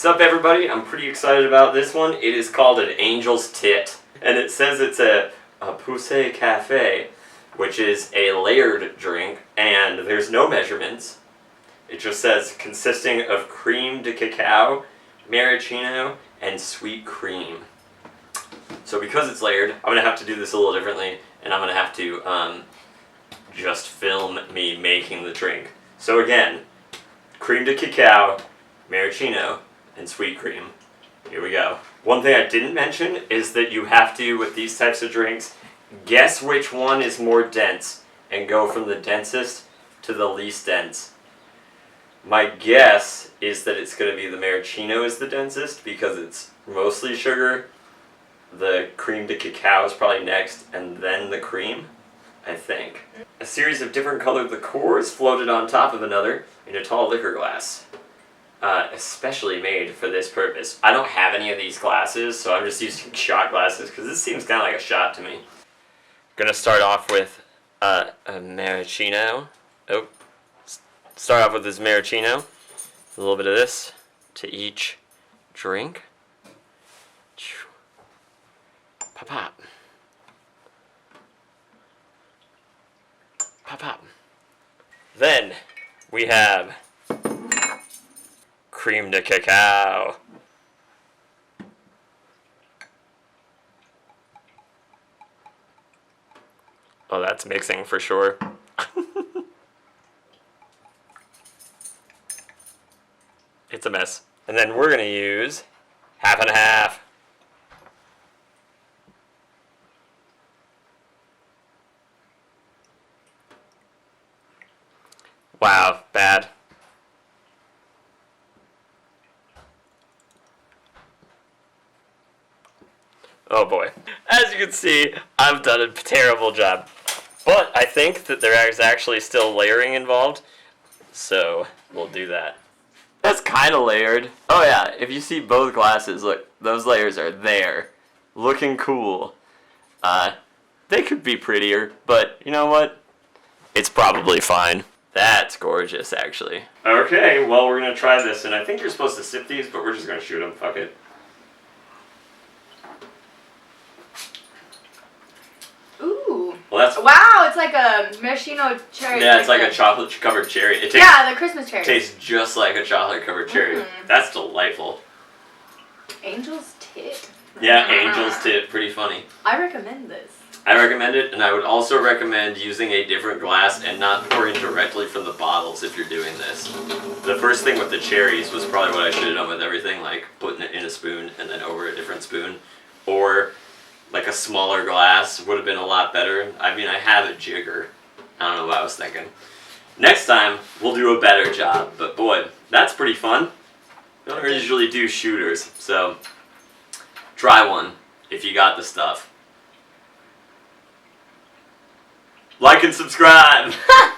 What's up, everybody? I'm pretty excited about this one. It is called an Angel's Tit, and it says it's a poussé cafe, which is a layered drink, and there's no measurements. It just says consisting of creme de cacao, maraschino, and sweet cream. So because it's layered, I'm gonna have to do this a little differently, and I'm gonna have to just film me making the drink. So again, creme de cacao, maraschino, and sweet cream. Here we go. One thing I didn't mention is that you have to, with these types of drinks, guess which one is more dense and go from the densest to the least dense. My guess is that it's going to be the maraschino is the densest because it's mostly sugar. The creme de cacao is probably next, and then the cream, I think. A series of different colored liqueurs floated on top of another in a tall liquor glass. Especially made for this purpose. I don't have any of these glasses, so I'm just using shot glasses because this seems kind of like a shot to me. Gonna start off with a maraschino. Start off with this maraschino. A little bit of this to each drink. Pop pop. Pop pop. Then we have creme de cacao. Oh, that's mixing for sure. It's a mess. And then we're gonna use half and a half. Wow, bad. Oh boy. As you can see, I've done a terrible job. But I think that there is actually still layering involved, so we'll do that. That's kind of layered. Oh yeah, if you see both glasses, look, those layers are there. Looking cool. They could be prettier, but you know what? It's probably fine. That's gorgeous, actually. Okay, well, we're gonna try this, and I think you're supposed to sip these, but we're just gonna shoot them. Fuck it. Well, wow, it's like a maraschino cherry. Yeah, it's like a chocolate-covered cherry. The Christmas cherry. It tastes just like a chocolate-covered cherry. That's delightful. Angel's Tit. Yeah, Angel's Tit. Pretty funny. I recommend this. I recommend it, and I would also recommend using a different glass and not pouring directly from the bottles if you're doing this. The first thing with the cherries was probably what I should have done with everything, like putting it in a spoon and then over a different spoon. Or like a smaller glass would have been a lot better. I mean, I have a jigger. I don't know what I was thinking. Next time, we'll do a better job. But boy, that's pretty fun. I don't usually do shooters, so try one if you got the stuff. Like and subscribe!